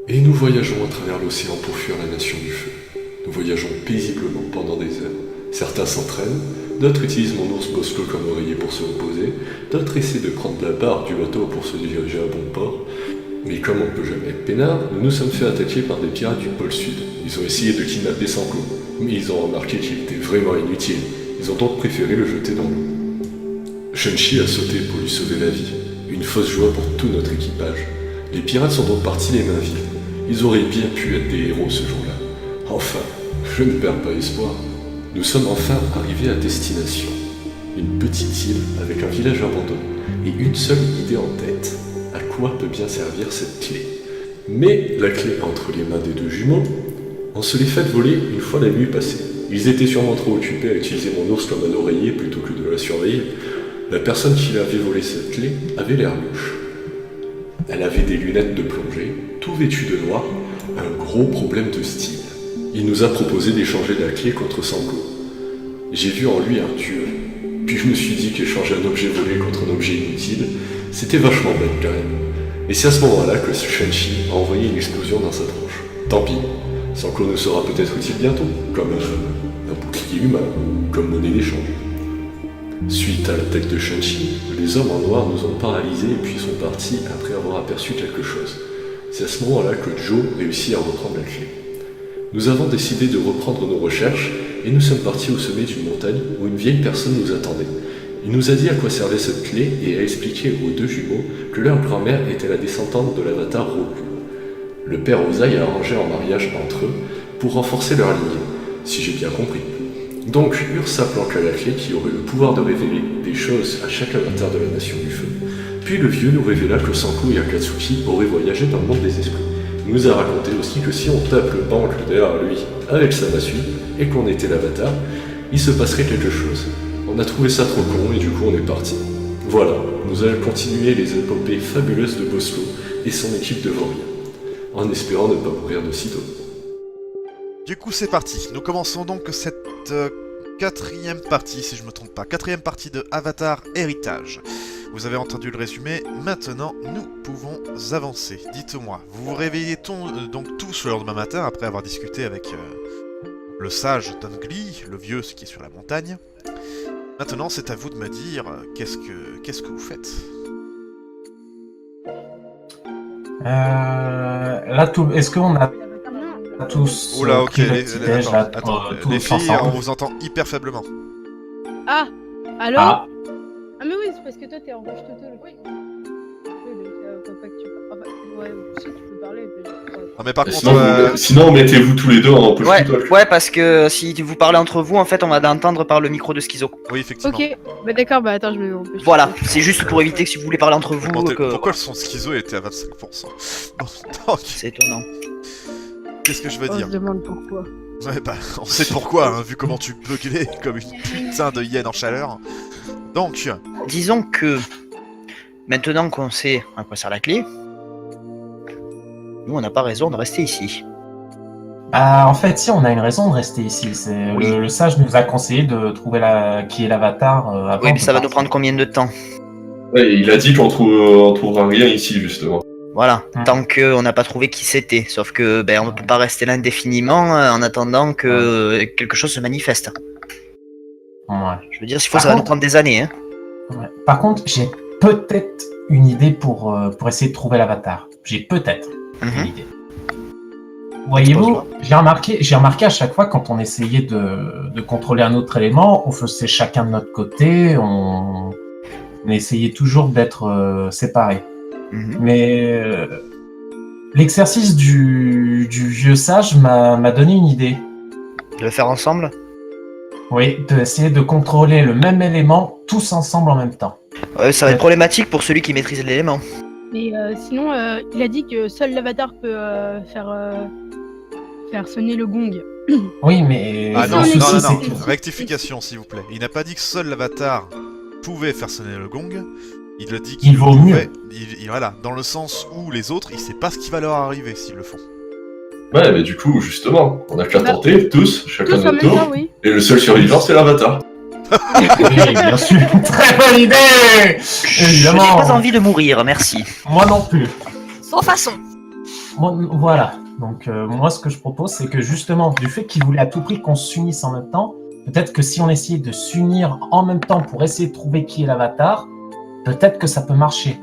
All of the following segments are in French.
Et nous voyageons à travers l'océan pour fuir la nation du feu. Nous voyageons paisiblement pendant des heures. Certains s'entraînent, d'autres utilisent mon ours Bosco comme oreiller pour se reposer, d'autres essaient de prendre la barre du bateau pour se diriger à bon port. Mais comme on peut jamais être peinard, nous nous sommes fait attaquer par des pirates du pôle sud. Ils ont essayé de kidnapper Sanko, mais ils ont remarqué qu'il était vraiment inutile. Ils ont donc préféré le jeter dans l'eau. Shunshi a sauté pour lui sauver la vie. Une fausse joie pour tout notre équipage. Les pirates sont donc partis les mains vides. Ils auraient bien pu être des héros ce jour-là. Enfin, je ne perds pas espoir. Nous sommes enfin arrivés à destination. Une petite île avec un village abandonné et une seule idée en tête. À quoi peut bien servir cette clé? Mais la clé entre les mains des deux jumeaux, on se les fait voler une fois la nuit passée. Ils étaient sûrement trop occupés à utiliser mon ours comme un oreiller plutôt que de la surveiller. La personne qui lui avait volé cette clé avait l'air louche. Elle avait des lunettes de plongée, tout vêtue de noir, un gros problème de style. Il nous a proposé d'échanger la clé contre Sanko. J'ai vu en lui un dieu. Puis je me suis dit qu'échanger un objet volé contre un objet inutile, c'était vachement bête quand même. Et c'est à ce moment-là que Shunshi a envoyé une explosion dans sa tronche. Tant pis, Sanko nous sera peut-être utile bientôt, comme un bouclier humain, ou comme monnaie d'échange. Suite à l'attaque de Shunshi, les hommes en noir nous ont paralysés et puis sont partis après avoir aperçu quelque chose. C'est à ce moment-là que Joe réussit à reprendre la clé. Nous avons décidé de reprendre nos recherches et nous sommes partis au sommet d'une montagne où une vieille personne nous attendait. Il nous a dit à quoi servait cette clé et a expliqué aux deux jumeaux que leur grand-mère était la descendante de l'avatar Roku. Le père Ozai a arrangé un mariage entre eux pour renforcer leur lignée, si j'ai bien compris. Donc Ursa planqua la clé qui aurait le pouvoir de révéler des choses à chaque avatar de la Nation du Feu. Puis le vieux nous révéla que Sanko et Akatsuki auraient voyagé dans le monde des esprits. Il nous a raconté aussi que si on tape le banc derrière lui avec sa massue et qu'on était l'avatar, il se passerait quelque chose. On a trouvé ça trop con et du coup on est parti. Voilà, nous allons continuer les épopées fabuleuses de Bosco et son équipe de Vauriens, en espérant ne pas mourir de sitôt. Du coup c'est parti, nous commençons donc cette quatrième partie, si je me trompe pas, quatrième partie de Avatar Héritage. Vous avez entendu le résumé, maintenant nous pouvons avancer. Dites-moi, vous vous réveillez donc tous le lendemain matin après avoir discuté avec le sage Dongli, le vieux qui est sur la montagne. Maintenant c'est à vous de me dire qu'est-ce que vous faites. Là, est-ce qu'on a tous... Oula, ok, attends, les filles, on vous entend hyper faiblement. Ah, allô? Ah, Mais oui, c'est parce que toi t'es en roche total. Oui. Ouais, si tu peux parler. Non mais par contre... Sinon, mettez-vous tous les deux en push Ouais, to talk. ouais, parce que si vous parlez entre vous, en fait, on va l'entendre par le micro de Schizo. Oui, effectivement. Ok, bah d'accord, bah attends, je vais m'empêcher. Voilà, c'est juste pour éviter que si vous voulez parler entre vous... Pourquoi le son schizo était à 25%? Bon, donc, c'est étonnant. qu'est-ce que je veux On dire? se demande pourquoi. Ouais bah, on sait pourquoi, hein, vu comment tu buglais comme une putain de hyène en chaleur. Donc... Disons que, maintenant qu'on sait à quoi sert la clé, nous on n'a pas raison de rester ici. en fait, si, on a une raison de rester ici. Oui. Le sage nous a conseillé de trouver qui est l'avatar avant. Oui, mais de ça va nous partir. prendre combien de temps? Ouais, il a dit qu'on trouvera rien ici, justement. Voilà, Hmm. tant qu'on n'a pas trouvé qui c'était. Sauf que, on ne peut pas rester là indéfiniment en attendant que quelque chose se manifeste. Ouais. Je veux dire, s'il faut, Par ça va nous contre- prendre des années. Hein. Ouais. Par contre, j'ai peut-être une idée pour essayer de trouver l'avatar. J'ai peut-être une Mhm. idée. Voyez-vous, Expose-la. j'ai remarqué à chaque fois quand on essayait de contrôler un autre élément, on faisait chacun de notre côté, on essayait toujours d'être séparés. Mhm. Mais l'exercice du vieux sage m'a donné une idée. De le faire ensemble? Oui, d'essayer de contrôler le même élément tous ensemble en même temps. Ça va être problématique pour celui qui maîtrise l'élément. Mais sinon, il a dit que seul l'avatar peut faire sonner le gong. Oui, mais Ah Et non, ça, on non, est- non, non, c'est que- rectification s'il vous plaît. Il n'a pas dit que seul l'avatar pouvait faire sonner le gong. Il a dit Il vaut mieux. pouvait. Voilà, dans le sens où les autres, il sait pas ce qui va leur arriver s'ils le font. Ouais, mais du coup, justement, on a qu'à Bah, tenter, tous, chacun Tous de en notre même temps, tour. oui. Et le seul survivant, c'est l'avatar. Oui, bien sûr, très bonne idée. Je Évidemment. n'ai pas envie de mourir, merci. Moi non plus. Sans façon. Voilà. Donc, moi, ce que je propose, c'est que justement, du fait qu'il voulait à tout prix qu'on s'unisse en même temps, peut-être que si on essayait de s'unir en même temps pour essayer de trouver qui est l'avatar, peut-être que ça peut marcher.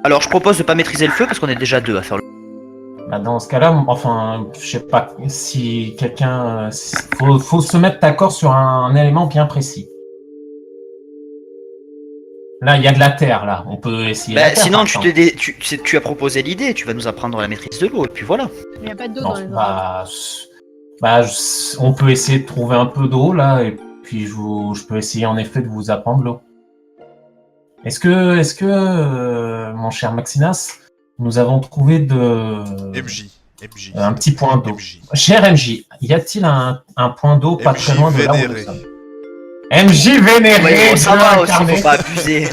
Alors, je propose de pas maîtriser le feu parce qu'on est déjà 2 à faire le. Bah, dans ce cas-là, enfin, je sais pas si quelqu'un... faut se mettre d'accord sur un élément bien précis. Là, il y a de la terre, là. On peut essayer la terre, Sinon, par exemple. tu as proposé l'idée, tu vas nous apprendre la maîtrise de l'eau, et puis voilà. Il n'y a pas d'eau Non, dans les endroits. on peut essayer de trouver un peu d'eau, là, et puis je peux essayer, en effet, de vous apprendre l'eau. Est-ce que, mon cher Maxinas, nous avons trouvé MJ. un petit point d'eau. MJ. Cher MJ, y a-t-il un point d'eau pas très loin de là où nous vénéré. sommes? MJ vénéré, Ouais, bon, ça Dieu va aussi, incarné. faut pas abuser.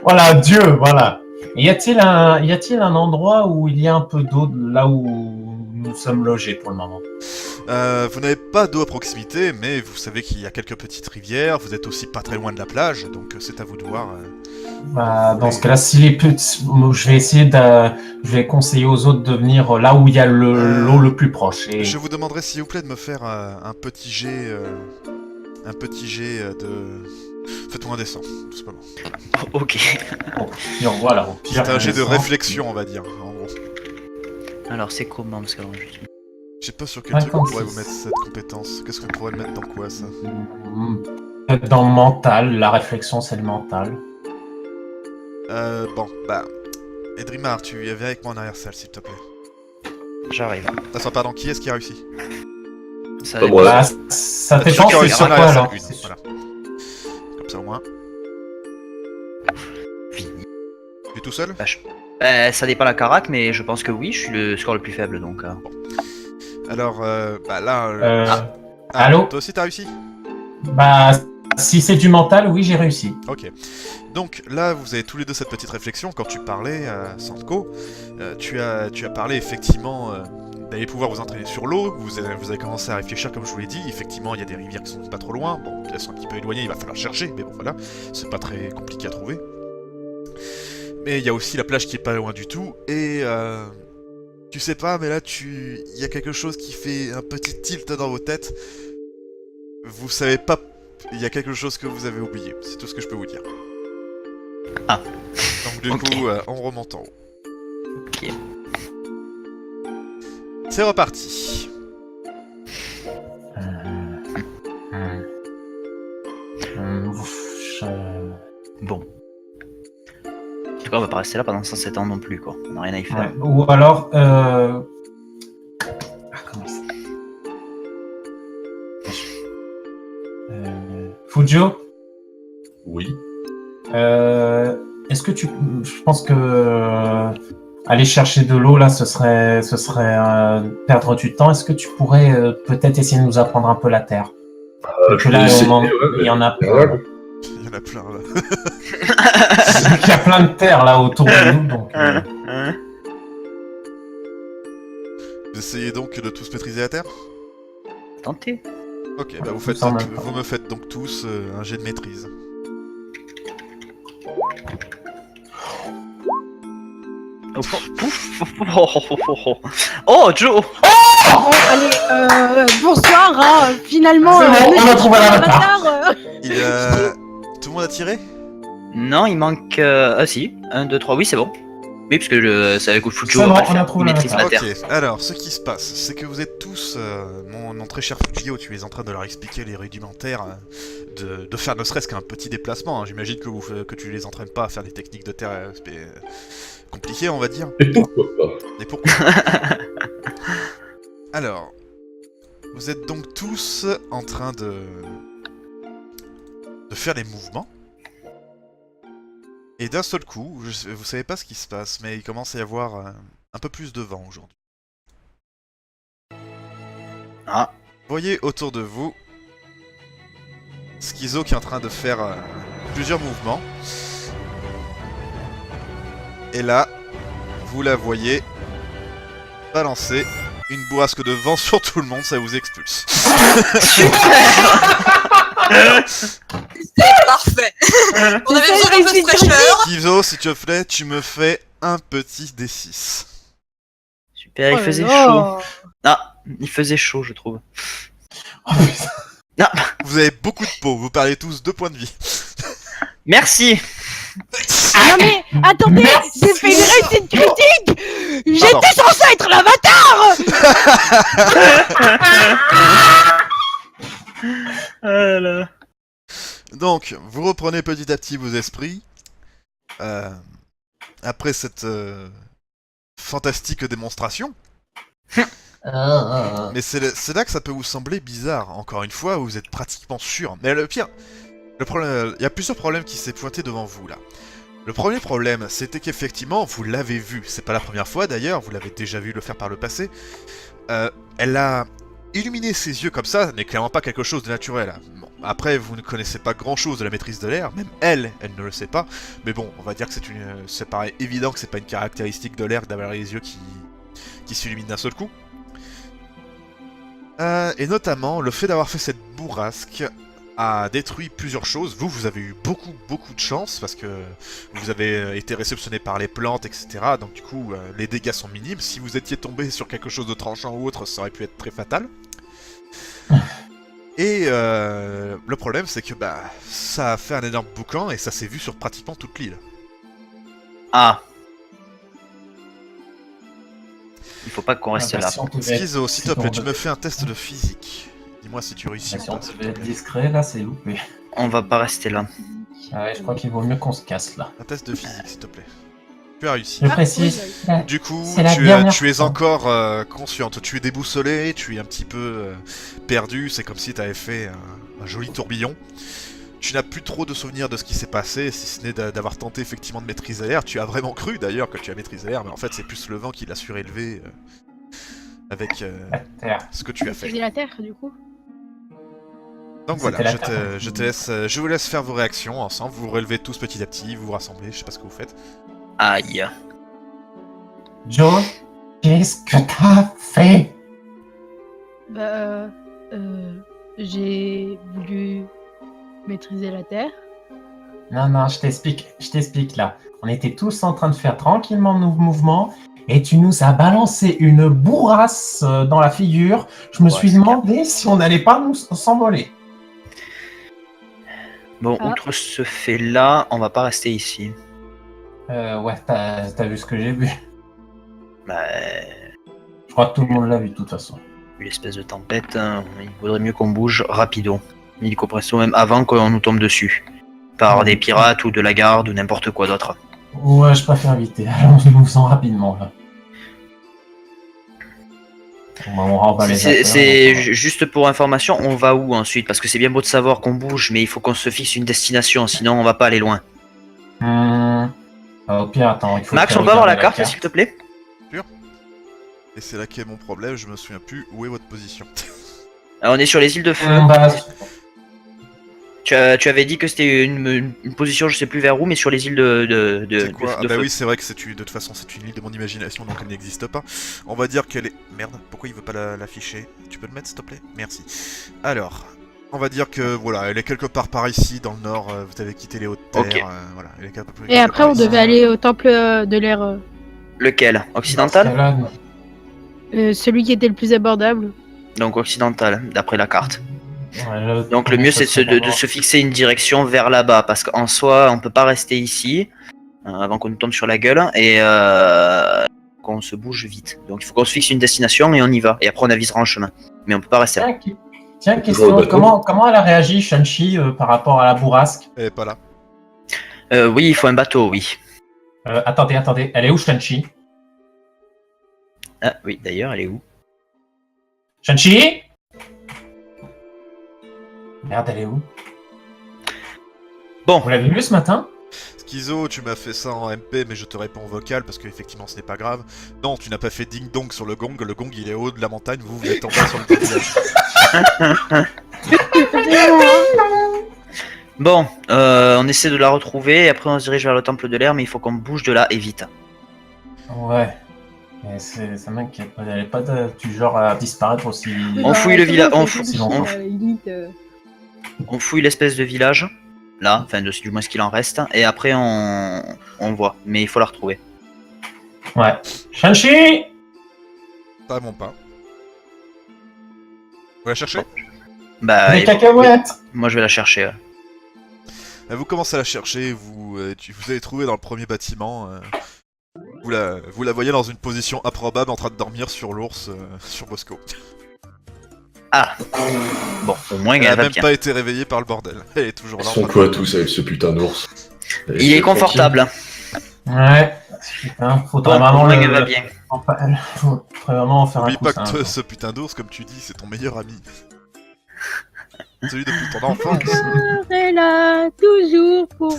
Voilà, Dieu, voilà. Y a-t-il un endroit où il y a un peu d'eau là où nous sommes logés pour le moment? Vous n'avez pas d'eau à proximité, mais vous savez qu'il y a quelques petites rivières, vous êtes aussi pas très loin de la plage, donc c'est à vous de voir. Bah, dans ce cas-là, je vais conseiller aux autres de venir là où il y a l'eau le plus proche. Et... Je vous demanderai s'il vous plaît de me faire un petit jet de... Faites-moi un dessin, tout simplement. Ok. Puis voilà. C'est un jet de réflexion, on va dire, en gros. Alors, c'est comment parce que alors, Je sais pas sur quel truc on 56. pourrait vous mettre cette compétence. Qu'est-ce qu'on pourrait le mettre dans quoi, ça? Peut-être dans le mental. La réflexion, c'est le mental. Bon, bah... Edrimar, tu viens avec moi en arrière-salle, s'il te plaît. J'arrive. Attends, pardon, qui est-ce qui a réussi? Ça Pas dépend. moi. Bah, ça Tous ceux dépend qui ont c'est réussi sur en quoi, arrière-salle, alors. une, voilà. Comme ça, au moins. Fini. Tu es tout seul? Ça dépend la carac, mais je pense que oui, je suis le score le plus faible donc. Alors, bah là... Allô? Toi aussi, t'as réussi? Bah, si c'est du mental, oui, j'ai réussi. Ok. Donc là, vous avez tous les deux cette petite réflexion. Quand tu parlais, Sandko, tu as parlé effectivement d'aller pouvoir vous entraîner sur l'eau. Vous avez commencé à réfléchir comme je vous l'ai dit. Effectivement, il y a des rivières qui sont pas trop loin. Bon, elles sont un petit peu éloignées, il va falloir chercher. Mais bon, voilà, c'est pas très compliqué à trouver. Mais il y a aussi la plage qui est pas loin du tout. Et tu sais pas, mais là, il y a quelque chose qui fait un petit tilt dans vos têtes. Vous savez pas... Il y a quelque chose que vous avez oublié. C'est tout ce que je peux vous dire. Ah. Donc du coup, on remonte en haut. Ok. C'est reparti. Bon. En tout cas, on va pas rester là pendant 107 ans non plus, quoi. On a rien à y faire. Ouais. Ou alors, comment ça? Fujio, Oui. est-ce que je pense que aller chercher de l'eau là, ce serait perdre du temps. Est-ce que tu pourrais peut-être essayer de nous apprendre un peu la terre? Et que là, il y en a plein. Il y en a plein là. Il y a plein de terre là autour de nous, donc. Vous essayez donc de tous maîtriser la terre? Tentez. Ok, bah vous me faites donc tous un jet de maîtrise. Oh, Joe! Bon, allez, bonsoir, hein, finalement, C'est bon, on a trouvé l'avatar. Tout le monde a tiré? Non, il manque. Ah si, 1, 2, 3, oui, c'est bon. Oui, parce que c'est avec Fujo, C'est bon, on va le on a faire. trouvé Il maîtrise l'avatar. la Ok, terre. alors ce qui se passe, c'est que vous êtes tous, mon très cher Fujio, tu es en train de leur expliquer les rudimentaires de faire ne serait-ce qu'un petit déplacement. Hein. J'imagine que tu les entraînes pas à faire des techniques de terre compliquées, on va dire. Et pourquoi pas? Et pourquoi? Alors, vous êtes donc tous en train de faire les mouvements. Et d'un seul coup, vous savez pas ce qui se passe, mais il commence à y avoir un peu plus de vent aujourd'hui. Ah. Vous voyez autour de vous Schizo qui est en train de faire plusieurs mouvements. Et là, vous la voyez balancer une bourrasque de vent sur tout le monde, ça vous expulse. C'est parfait. On avait besoin d'un peu de fraîcheur. Schizo, s'il te plaît, tu me fais un petit D6. Super, il Oh là faisait là. chaud. Ah, il faisait chaud, je trouve. Oh, putain. Vous avez beaucoup de peau, vous perdez tous 2 points de vie. Merci. Non mais attendez, Merci. j'ai fait une réussite critique. Pardon. J'étais censé être l'avatar. Donc, vous reprenez petit à petit vos esprits. Après cette fantastique démonstration. Mais c'est là que ça peut vous sembler bizarre. Encore une fois, vous êtes pratiquement sûr. Mais le pire, il y a plusieurs problèmes qui s'est pointé devant vous là. Le premier problème, c'était qu'effectivement, vous l'avez vu. C'est pas la première fois d'ailleurs, vous l'avez déjà vu le faire par le passé. Elle a illuminer ses yeux comme ça n'est clairement pas quelque chose de naturel. Bon, après, vous ne connaissez pas grand chose de la maîtrise de l'air, même elle ne le sait pas. Mais bon, on va dire que c'est paraît évident que c'est pas une caractéristique de l'air d'avoir les yeux qui s'illuminent d'un seul coup. Et notamment, le fait d'avoir fait cette bourrasque a détruit plusieurs choses. Vous avez eu beaucoup de chance parce que vous avez été réceptionné par les plantes, etc. Donc du coup, les dégâts sont minimes. Si vous étiez tombé sur quelque chose de tranchant ou autre, ça aurait pu être très fatal. Et le problème, c'est que ça a fait un énorme boucan et ça s'est vu sur pratiquement toute l'île. Ah. Il faut pas qu'on reste là. Schizo, s'il te plaît, tu me fais un test de physique. Dis-moi si tu réussis Si ou on pas. devait être discret, là, c'est loupé. On va pas rester là. Ah ouais, je crois qu'il vaut mieux qu'on se casse, là. Un test de physique, s'il te plaît. Tu as réussi. Je précise. Du coup, C'est la dernière tu es fois. encore consciente, tu es déboussolée, tu es un petit peu perdu, c'est comme si tu avais fait un joli tourbillon. Tu n'as plus trop de souvenirs de ce qui s'est passé, si ce n'est d'avoir tenté effectivement de maîtriser l'air. Tu as vraiment cru d'ailleurs que tu as maîtrisé l'air, mais en fait c'est plus le vent qui l'a surélevé avec La terre. ce que tu as fait. C'était la terre du coup. Donc C'était voilà, la je terre. te laisse, je vous laisse faire vos réactions ensemble, vous vous relevez tous petit à petit, vous vous rassemblez, je sais pas ce que vous faites. Aïe. Joe, qu'est-ce que t'as fait? J'ai voulu maîtriser la terre. Non, je t'explique là. On était tous en train de faire tranquillement nos mouvements et tu nous as balancé une bourrasse dans la figure. Je me suis demandé si on n'allait pas nous s'envoler. Bon, Ah. outre ce fait-là, on va pas rester ici. Ouais, t'as vu ce que j'ai vu. Bah, Je crois que tout le monde l'a vu de toute façon. vu l'espèce de tempête, il vaudrait mieux qu'on bouge rapido. Illico presto, même avant qu'on nous tombe dessus. Par des pirates ou de la garde ou n'importe quoi d'autre. Ouais, je préfère éviter. Allons-nous-en rapidement là. On renvoie les affaires, C'est donc, juste pour information, on va où ensuite? Parce que c'est bien beau de savoir qu'on bouge, mais il faut qu'on se fixe une destination, sinon on va pas aller loin. Au pire, attends, il faut Max, que on je peut avoir la regarde carte, s'il te plaît? Et c'est là qu'est mon problème, je me souviens plus où est votre position. Alors, on est sur les îles de feu. Tu avais dit que c'était une position, je sais plus vers où, mais sur les îles de C'est quoi? de Bah feu. oui, c'est vrai que de toute façon c'est une île de mon imagination donc elle n'existe pas. On va dire qu'elle est... Merde, pourquoi il veut pas l'afficher? Tu peux le mettre s'il te plaît? Merci. Alors, on va dire que voilà, elle est quelque part par ici, dans le nord, vous avez quitté les hautes terres, Ok. voilà. Elle est quelque Et après part on ici. devait aller au temple de l'air. Lequel? Occidental? Celui qui était le plus abordable. Donc occidental, d'après la carte. Donc le mieux c'est de se fixer une direction vers là-bas, parce qu'en soi on peut pas rester ici avant qu'on nous tombe sur la gueule et qu'on se bouge vite. Donc il faut qu'on se fixe une destination et on y va. Et après on avisera en chemin. Mais on peut pas rester là. Tiens, question, comment elle a réagi, Shanchi, par rapport à la bourrasque? Elle est pas là. Oui, il faut un bateau, oui. Attendez, elle est où, Shanchi? Ah oui, d'ailleurs, elle est où? Shanchi? Merde, elle est où? Bon. Vous l'avez vu ce matin? Schizo, tu m'as fait ça en MP, mais je te réponds en vocal parce qu'effectivement ce n'est pas grave. Non, tu n'as pas fait ding dong sur le gong il est haut de la montagne, vous êtes en bas sur le village. Bon, on essaie de la retrouver et après on se dirige vers le temple de l'air, mais il faut qu'on bouge de là et vite. Ouais. Mais ça m'inquiète. Elle est pas du genre à disparaître aussi. On fouille le village, on fouille- fouille l'espèce de village. là, enfin du moins ce qu'il en reste, et après on voit, mais il faut la retrouver. Ouais. Shanshi! Ça monte pas. Vous la cherchez? Bah, Les cacahuètes! moi je vais la chercher. Vous commencez à la chercher, vous avez trouvé dans le premier bâtiment. Vous la voyez dans une position improbable en train de dormir sur l'ours sur Bosco. Ah bon, au moins Elle elle a va même bien. pas été réveillée par le bordel. Elle est toujours Ils là. en sont train de quoi dormir. tous avec ce putain d'ours? Il est confortable. Ouais. Putain, faudrait Bon, au vraiment moins elle va bien. Faudrait vraiment en faire un N'oublie pas coussin, que quoi. ce putain d'ours, comme tu dis, c'est ton meilleur ami. Celui depuis ton enfance. Je serai là toujours pour.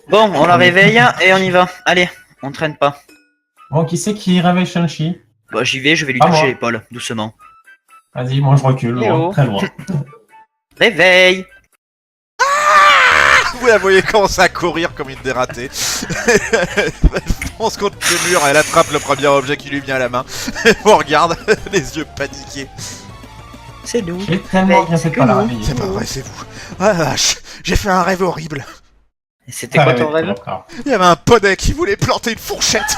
Bon, on la réveille et on y va. Allez, on traîne pas. Bon, qui c'est qui réveille Shanshi? Bah, j'y vais, je vais lui Pas toucher moi. l'épaule, doucement. Vas-y, moi je recule, Eh loin, oh. très loin. Réveille. Vous la voyez commencer à courir comme une dératée. Elle fonce contre le mur, elle attrape le premier objet qui lui vient à la main. Elle vous regarde, les yeux paniqués. C'est nous. J'ai tellement Mais bien c'est fait que pas la nous. réveiller. C'est pas vrai, c'est vous. Ah la vache, j'ai fait un rêve horrible. Et c'était quoi ton rêve? D'accord. Il y avait un poney qui voulait planter une fourchette.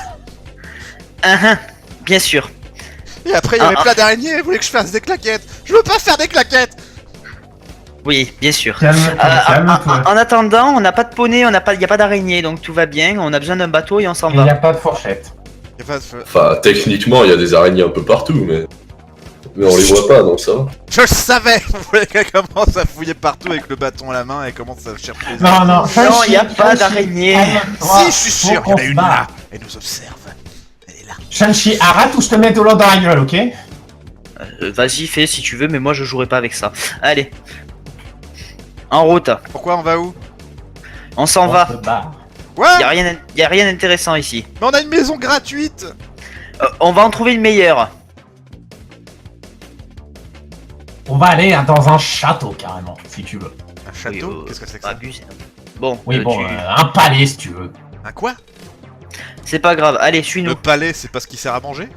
Bien sûr. Et après il y avait plein d'araignées, elle voulait que je fasse des claquettes. Je veux pas faire des claquettes. Oui, bien sûr. Calme-toi, calme-toi. En attendant, on n'a pas de poney, il n'y a pas d'araignée, donc tout va bien. On a besoin d'un bateau et on s'en Il n'y va. a pas de fourchette. Y a pas de feu. Enfin, techniquement, il y a des araignées un peu partout, mais on les voit pas, donc ça va. Je le savais. Vous voyez qu'elle commence à fouiller partout avec le bâton à la main et commence à chercher les Non, non, Non, il n'y a pas d'araignée. Si, je suis sûr, il y en a une là. Elle nous observe. Elle est là. Shanshi, arrête ou je te mets de l'eau dans la gueule, ok? Vas-y, fais si tu veux, mais moi je jouerai pas avec ça. Allez. En route. Pourquoi on va où? On s'en va. Quoi? Y a rien d'intéressant ici. Mais on a une maison gratuite. On va en trouver une meilleure. On va aller dans un château, carrément, si tu veux. Un château? Oui, Qu'est-ce que c'est que ça? Abusé. Bon, Oui, bon, tu- un palais, si tu veux. Un quoi? c'est pas grave. Allez, Le suis-nous. palais, c'est pas ce qui sert à manger?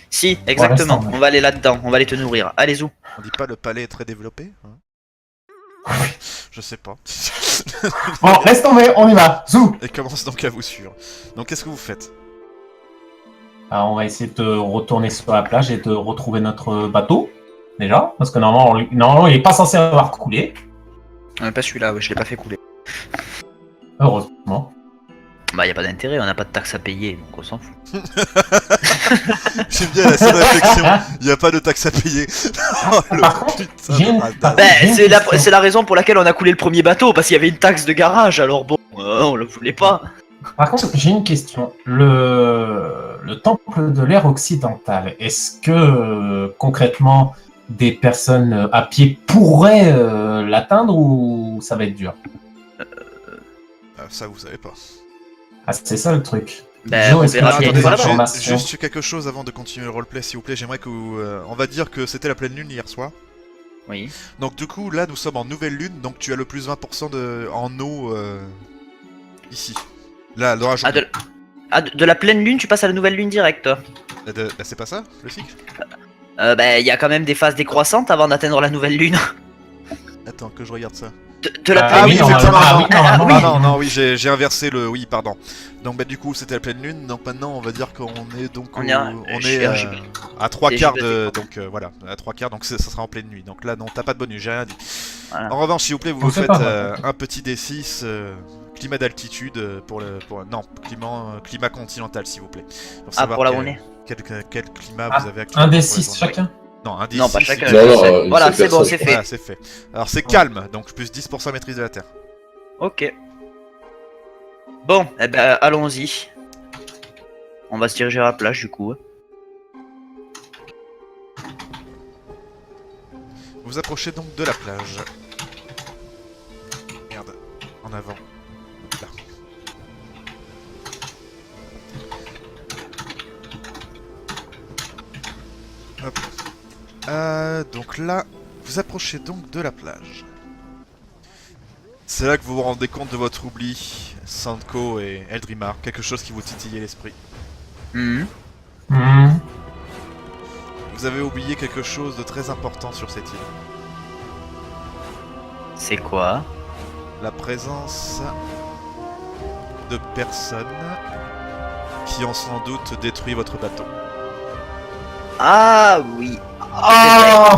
Si, exactement. l'instant, ouais. On va aller là-dedans. On va aller te nourrir. Allez, zou. On dit pas le palais est très développé hein? Je sais pas. Bon, laisse tomber, on y va. Zou. Et commence donc à vous suivre. Donc qu'est-ce que vous faites? Alors, on va essayer de retourner sur la plage et de retrouver notre bateau, déjà. Parce que normalement il est pas censé avoir coulé. Pas celui-là, ouais, je l'ai pas fait couler. Heureusement. Bah, y a pas d'intérêt, on n'a pas de taxes à payer, donc on s'en fout. J'aime bien la seule réflexion. Y a pas de taxe à payer. Oh, le Par contre, putain j'ai de une- radin. Bah, J'ai une c'est question. la raison pour laquelle on a coulé le premier bateau, parce qu'il y avait une taxe de garage, alors bon, on le voulait pas. Par contre, j'ai une question. Le temple de l'ère occidentale, est-ce que concrètement des personnes à pied pourraient l'atteindre ou ça va être dur? Ça vous savez pas. Ah, c'est ça le truc. Ben, Joe, on est-ce que verra tu as bien. des Voilà, informations? juste quelque chose avant de continuer le roleplay s'il vous plaît, j'aimerais que vous... on va dire que c'était la pleine lune hier soir. Oui. Donc du coup là nous sommes en nouvelle lune, donc tu as le plus 20% en eau ici. Là, dans la journée. De la pleine lune, tu passes à la nouvelle lune directe, toi. Bah, c'est pas ça le cycle? Ben, il y a quand même des phases décroissantes avant d'atteindre la nouvelle lune. Attends que je regarde ça. De la Ah pleine oui, lune. effectivement, normalement, ah, normalement, oui. Ah non, non, oui, j'ai inversé le... Oui, pardon. Donc bah du coup c'était la pleine lune, donc maintenant on va dire qu'on est donc On au- est à- on je est suis RGB. à 3 quarts RGB. de... Donc voilà, à 3 quarts, donc ça sera en pleine nuit. Donc là non, t'as pas de bonus, j'ai rien dit. Voilà. En revanche, s'il vous plaît, vous On vous sait faites pas, un petit D6 climat d'altitude non, climat continental s'il vous plaît. Pour Ah, pour là où quel- on est. Quel climat Ah, vous avez actuellement Un des pour la 6 journée. chacun? Non, un D6. Non, pas chacun. Non, non, je sais. une Voilà, seule c'est bon, personne. c'est fait. Voilà, c'est fait. Alors c'est calme, donc plus 10% maîtrise de la terre. Ok. Bon, eh ben, allons-y. On va se diriger à la plage, du coup. Vous approchez donc de la plage. Merde, en avant. Là. Hop. Donc là, vous approchez donc de la plage. C'est là que vous vous rendez compte de votre oubli, Sandko et Eldrimar, quelque chose qui vous titillait l'esprit. Mhm. Hmm. Vous avez oublié quelque chose de très important sur cette île. C'est quoi? La présence de personnes qui ont sans doute détruit votre bateau. Ah oui. Oh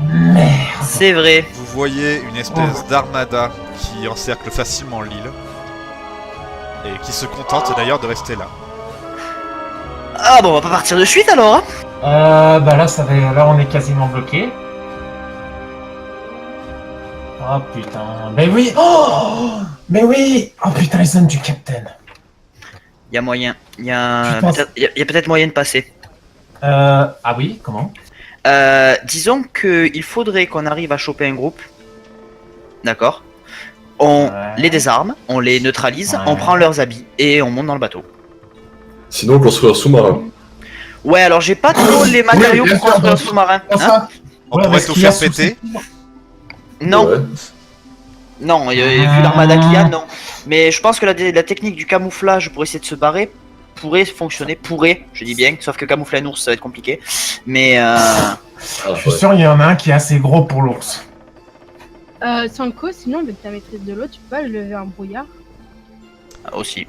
merde. C'est vrai. Vous voyez une espèce d'armada qui encercle facilement l'île et qui se contente d'ailleurs de rester là. Ah bon, on va pas partir de suite alors, hein? Bah là, là, on est quasiment bloqué. Oh putain, mais oui! Oh! Mais oui! Oh putain, les hommes du capitaine. Il y a moyen. Il y a Tu penses- peut-être moyen de passer. Ah oui, comment? Disons qu'il faudrait qu'on arrive à choper un groupe. D'accord. On Ouais. les désarme, on les neutralise, Ouais. on prend leurs habits et on monte dans le bateau. Sinon, construire un sous-marin. Ouais, alors j'ai pas trop les matériaux bien pour sûr, construire un bien sûr. sous-marin. Oh, Hein ça. On Ouais, pourrait parce tout qu'il y a faire sous- péter. Non, Ouais. non, vu l'armada qu'il y a, non. Mais je pense que la technique du camouflage pour essayer de se barrer pourrait fonctionner, je dis bien, sauf que camoufler un ours ça va être compliqué. Mais Ah, Je suis ouais. sûr, il y en a un qui est assez gros pour l'ours. Sanko, sinon, avec ta maîtrise de l'eau, tu peux pas lever un brouillard. aussi.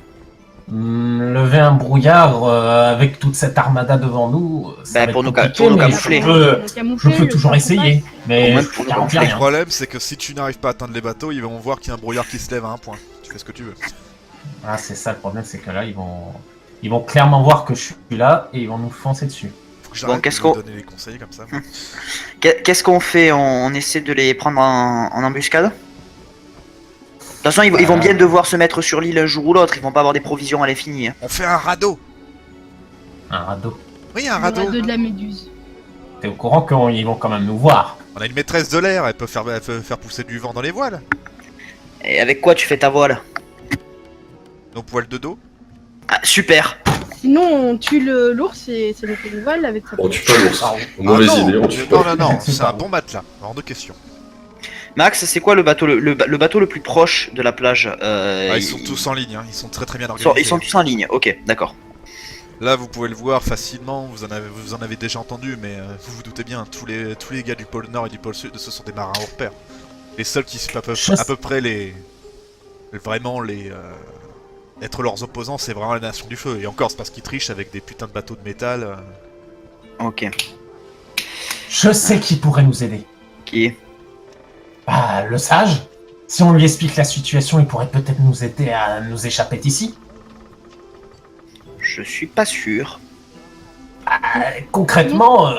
Lever un brouillard avec toute cette armada devant nous, ça Bah, va pour être nous compliqué, pour nous mais camoufler. Je peux toujours essayer, mais Au moins, je pour nous garantis Le camoufler. rien. problème, c'est que si tu n'arrives pas à atteindre les bateaux, ils vont voir qu'il y a un brouillard qui se lève à un point. Tu fais ce que tu veux. Ah, c'est ça le problème, c'est que là, ils vont clairement voir que je suis là et ils vont nous foncer dessus. Faut que j'arrête qu'est-ce de vous qu'on- donner les conseils comme ça. Qu'est-ce qu'on fait? On essaie de les prendre en embuscade? De toute façon, ils vont bien devoir se mettre sur l'île un jour ou l'autre, ils vont pas avoir des provisions à l'infini. Hein. On fait un radeau. Un radeau. Oui, un Le radeau. radeau de la méduse. T'es au courant qu'ils vont quand même nous voir. On a une maîtresse de l'air, elle peut faire pousser du vent dans les voiles. Et avec quoi tu fais ta voile? Nos poils de dos. Ah, super! Sinon, on tue l'ours et ça nous fait une voile avec sa On tue pas l'ours. Ah, Mauvaise Ah non, idée, on tue non, pas. non, non, C'est c'est pas un bon. bon matelas, hors de question. Max, c'est quoi le bateau le bateau le plus proche de la plage? Ah, ils sont tous en ligne, hein. Ils sont très bien organisés. Ils sont tous en ligne, ok, d'accord. Là, vous pouvez le voir facilement, vous en avez déjà entendu, mais vous vous doutez bien, tous les gars du pôle Nord et du pôle Sud, ce sont des marins hors pair. Les seuls qui sont à peu près être leurs opposants, c'est vraiment la Nation du Feu. Et encore, c'est parce qu'ils trichent avec des putains de bateaux de métal. Ok. Je sais qui pourrait nous aider. Qui? Bah, le sage. Si on lui explique la situation, il pourrait peut-être nous aider à nous échapper d'ici. Je suis pas sûr. Concrètement,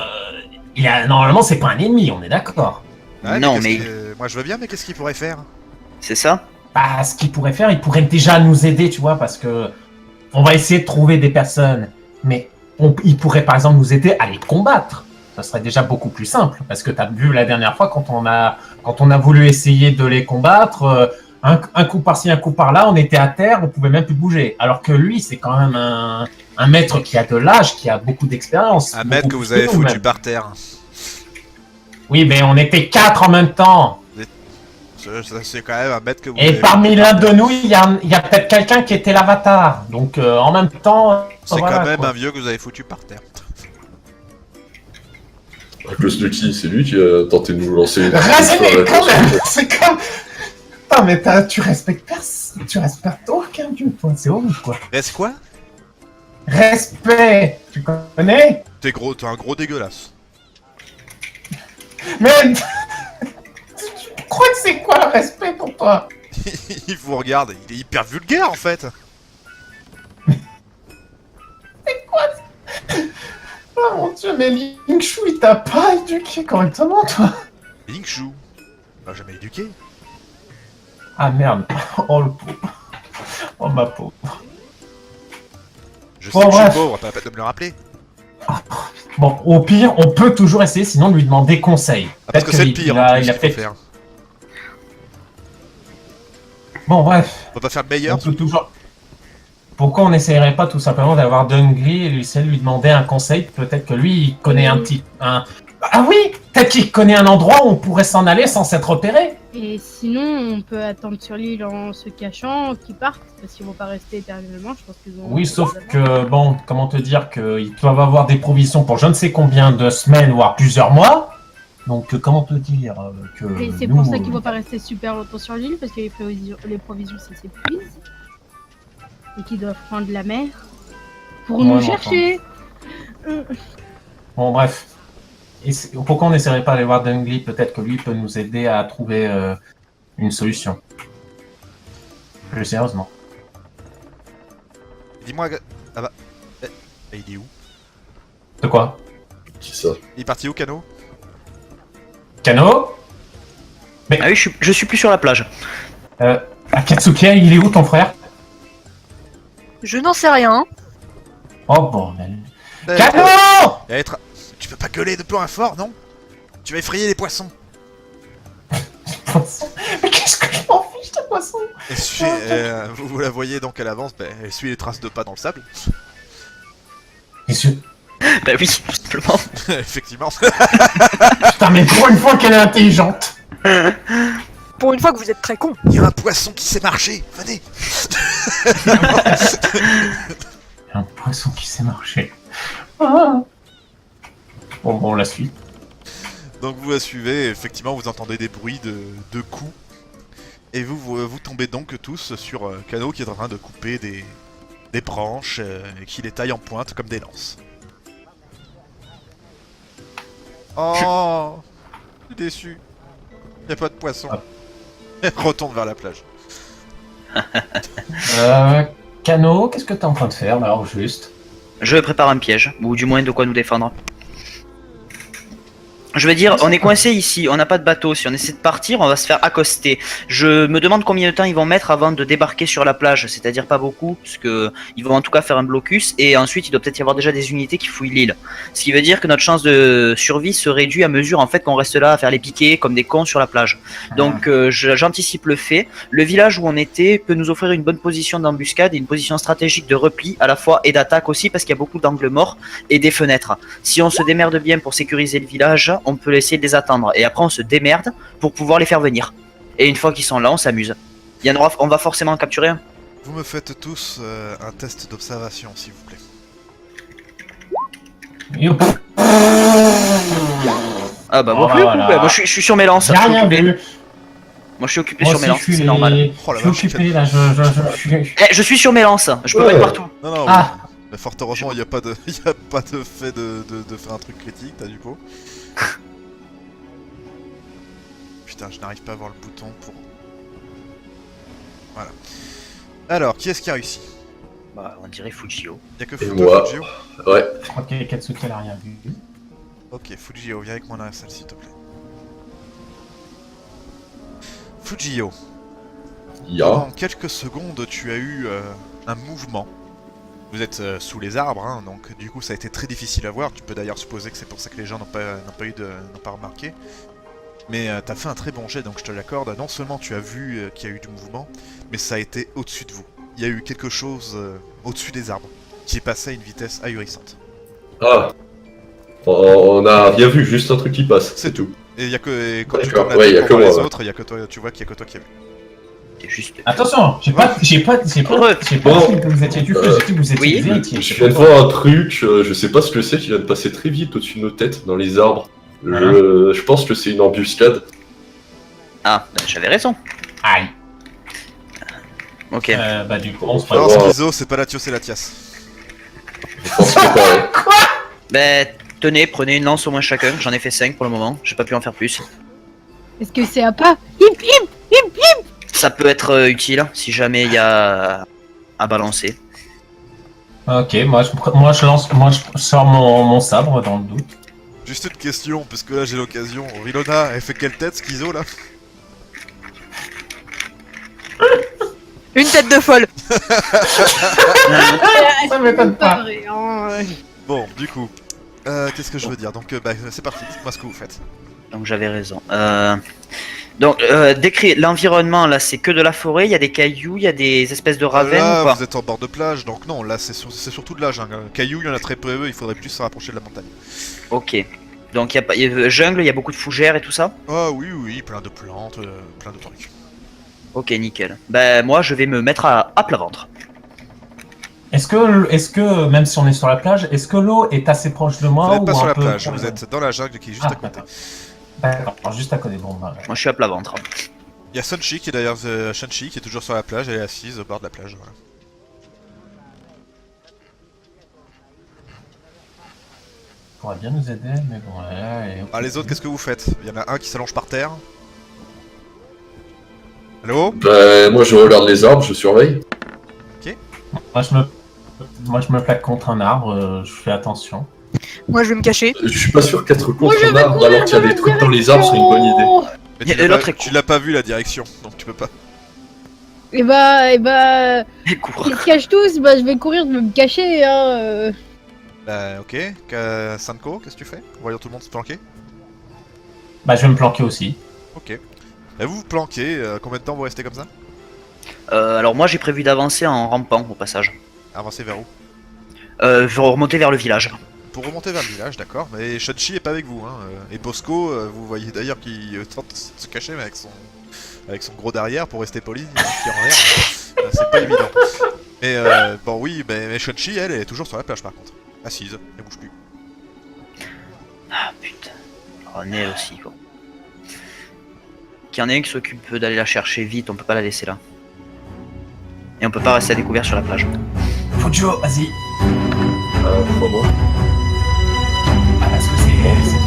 normalement, c'est pas un ennemi, on est d'accord. Ouais, Non, qu'est-ce mais- moi je veux bien, mais qu'est-ce qu'il pourrait faire? C'est ça? Bah, ce qu'il pourrait faire, il pourrait déjà nous aider, tu vois, parce que on va essayer de trouver des personnes, mais il pourrait par exemple nous aider à les combattre. Ça serait déjà beaucoup plus simple, parce que tu as vu la dernière fois quand on a voulu essayer de les combattre, un coup par-ci, un coup par-là, on était à terre, on pouvait même plus bouger. Alors que lui, c'est quand même un maître qui a de l'âge, qui a beaucoup d'expérience. Un maître que beaucoup vous plus avez nous, foutu même. par terre. Oui, mais on était 4 en même temps. C'est quand même un maître que vous Et avez parmi foutu par l'un de terre. nous, il y a peut-être quelqu'un qui était l'avatar. Donc en même temps, C'est voilà, quand même quoi. un vieux que vous avez foutu par terre. À cause de qui? C'est lui qui a tenté de nous lancer une Mais quand même, c'est comme... Putain, mais tu respectes personne, tu respectes aucun dieu, toi, c'est horrible, quoi. Reste quoi? Respect, tu connais? T'es un gros dégueulasse. Mais... tu crois que c'est quoi le respect pour toi? Il vous regarde, il est hyper vulgaire en fait. Oh mon dieu, mais Lingshu, il t'a pas éduqué correctement, toi? Lingshu. Il m'a jamais éduqué. Ah merde, oh le pauvre. Oh ma pauvre. Je Bon, sais que je suis bref. pauvre, pas la peine de me le rappeler. Bon, au pire, on peut toujours essayer, sinon de lui demander conseil. Ah, parce que c'est le qu'il- pire il en a, plus il a qu'il faut fait... faire. Bon, bref. On peut pas faire le On meilleur. peut toujours... Pourquoi on n'essayerait pas tout simplement d'avoir Dungry et essayer de lui demander un conseil? Peut-être que lui, il connaît un petit... Ah oui, peut-être qu'il connaît un endroit où on pourrait s'en aller sans s'être repéré. Et sinon, on peut attendre sur l'île en se cachant, qu'ils partent, parce qu'ils vont pas rester éternellement, je pense qu'ils vont... Oui, sauf que, bon, comment te dire qu'ils doivent avoir des provisions pour je ne sais combien de semaines, voire plusieurs mois. Donc, comment te dire que Et c'est nous, pour ça qu'il ne faut pas rester super longtemps sur l'île, parce que les provisions, ça s'épuise. Et qu'ils doivent prendre la mer pour nous chercher. Bon, bref. Pourquoi on n'essaierait pas d'aller voir Dungly? Peut-être que lui peut nous aider à trouver une solution. Plus sérieusement. Dis-moi... Ah bah... il est où? De quoi? Qui ça? Il est parti où, Kano? Kano? Ah oui, je suis plus sur la plage. Akatsuki, il est où ton frère? Je n'en sais rien. Oh bordel. Eh, Kano! Tu peux pas gueuler de peu fort, non? Tu vas effrayer les poissons. Mais qu'est-ce que je m'en fiche de poisson? Vous la voyez donc, elle avance, elle suit les traces de pas dans le sable. Bah oui, tout simplement. Effectivement. Putain, mais pour une fois qu'elle est intelligente. Pour une fois que vous êtes très con. Il y a un poisson qui sait marcher, venez. Un poisson qui sait marcher. Ah. Bon, on la suit. Donc vous la suivez, effectivement vous entendez des bruits de coups. Et vous tombez donc tous sur Kano qui est en train de couper des branches et qui les taille en pointe comme des lances. Oh, je suis déçu. Y a pas de poisson. Retourne vers la plage. Kano, qu'est-ce que t'es en train de faire là, au juste? Je prépare un piège, ou du moins de quoi nous défendre. Je veux dire, on est coincé ici, on n'a pas de bateau. Si on essaie de partir, on va se faire accoster. Je me demande combien de temps ils vont mettre avant de débarquer sur la plage, c'est-à-dire pas beaucoup, parce que ils vont en tout cas faire un blocus, et ensuite il doit peut-être y avoir déjà des unités qui fouillent l'île. Ce qui veut dire que notre chance de survie se réduit à mesure en fait qu'on reste là à faire les piquets comme des cons sur la plage. Donc j'anticipe le fait. Le village où on était peut nous offrir une bonne position d'embuscade et une position stratégique de repli à la fois et d'attaque aussi, parce qu'il y a beaucoup d'angles morts et des fenêtres. Si on se démerde bien pour sécuriser le village, on peut essayer de les attendre, et après on se démerde pour pouvoir les faire venir. Et une fois qu'ils sont là, on s'amuse. On va forcément en capturer un. Vous me faites tous un test d'observation, s'il vous plaît. Ah bah moi, moi je suis sur mes lances. J'ai rien vu. Moi je suis occupé sur mes lances, c'est normal. Oh la Je suis occupé là, Je suis sur mes lances, je peux pas être partout. Non, Ah. mais fort heureusement, il n'y a pas de fait de faire un truc critique, t'as du coup. Putain, je n'arrive pas à voir le bouton pour... Voilà. Alors, qui est-ce qui a réussi? Bah, on dirait Fujio. Y'a que moi. Fujio? Ouais. Ok, Katsuki elle a rien vu. Ok, Fujio, viens avec moi dans la salle, s'il te plaît. Fujio. Pendant quelques secondes, tu as eu un mouvement. Vous êtes sous les arbres, hein, donc du coup ça a été très difficile à voir. Tu peux d'ailleurs supposer que c'est pour ça que les gens n'ont pas remarqué. Mais t'as fait un très bon jet, donc je te l'accorde. Non seulement tu as vu qu'il y a eu du mouvement, mais ça a été au-dessus de vous. Il y a eu quelque chose au-dessus des arbres, qui est passé à une vitesse ahurissante. Ah. On a rien vu, juste un truc qui passe, c'est tout. Et il y a que... quand tu D'accord, tournes la ouais, tête y a pour que voir moi, les ouais. autres, il y a que toi, tu vois qu'il y a que toi qui as vu. C'est juste... Attention, j'ai pas dit que vous étiez du feu, j'ai dit que vous étiez des héritiers. Je viens de voir un truc, je sais pas ce que c'est, qui vient de passer très vite au-dessus de nos têtes, dans les arbres. Je pense que c'est une embuscade. Ah, bah, j'avais raison. Aïe. Ok. Bah du coup, on se Non, prend. Schizo, c'est pas Latios, c'est Latias. Je pense que c'est pareil. Bah, tenez, prenez une lance au moins chacun. J'en ai fait 5 pour le moment, j'ai pas pu en faire plus. Est-ce que c'est à pas? Hip hip hip hip. Ça peut être utile si jamais il y a à balancer. Ok, moi je sors mon sabre dans le doute. Juste une question, parce que là j'ai l'occasion. Rilona, elle fait quelle tête, Schizo, là? Une tête de folle. Ça m'étonne pas. vrai, hein. Bon, du coup, qu'est-ce que je veux dire? Donc, bah, c'est parti, dites-moi ce que vous faites. Donc j'avais raison. Donc, décrit l'environnement, là, c'est que de la forêt, il y a des cailloux, il y a des espèces de ravins Là, ou pas? vous êtes en bord de plage, donc non, là c'est surtout de la jungle. Cailloux, il y en a très peu, il faudrait plus se rapprocher de la montagne. Ok. Donc il y a jungle, il y a beaucoup de fougères et tout ça? Ah oui, plein de plantes, plein de trucs. Ok, nickel. Bah moi, je vais me mettre à plat ventre. Est-ce que, même si on est sur la plage, est-ce que l'eau est assez proche de moi Vous n'êtes ou pas un sur la peu plage, vous êtes dans la jungle qui est juste à côté. d'accord. D'accord, juste à côté. Bon, bah, Moi je suis à plat ventre. Il y a Sunchi qui est derrière Shanchi qui est toujours sur la plage, elle est assise au bord de la plage. Voilà. pourrait bien nous aider, mais bon, là... Ah, les autres, qu'est-ce que vous faites? Il y en a un qui s'allonge par terre. Allô? Bah, moi je regarde les arbres, je surveille. Moi, je me plaque contre un arbre, je fais attention. Moi, je vais me cacher. Je suis pas sûr qu'être Moi, contre je un vais arbre courir alors qu'il y a dans des la trucs dans les arbres, c'est une bonne idée. direction. Mais Et tu l'as l'autre pas, est tu l'as pas vu la direction, donc tu peux pas. Et bah, Et cours. ils se cachent tous, bah je vais courir, je vais me cacher, hein. Bah ok, Sanko, qu'est-ce que tu fais? En voyant tout le monde se planquer? Bah, je vais me planquer aussi. Ok. Et vous vous planquez, combien de temps vous restez comme ça? Alors moi j'ai prévu d'avancer en rampant au passage. Avancez vers où? Je vais remonter vers le village. Pour remonter vers le village, d'accord. Mais Shanchi est pas avec vous, hein. Et Bosco, vous voyez d'ailleurs qu'il tente de se cacher mais avec son gros derrière pour rester poli, qui en l'air. C'est pas évident. Mais bon oui, mais Shanchi, elle est toujours sur la plage par contre. Assise, elle bouge plus. Ah putain. René aussi quoi. Qu'il y en ait un qui s'occupe d'aller la chercher vite, on peut pas la laisser là. Et on peut pas rester à découvert sur la plage. Fujo, vas-y. Crois-moi. Ah, parce que c'est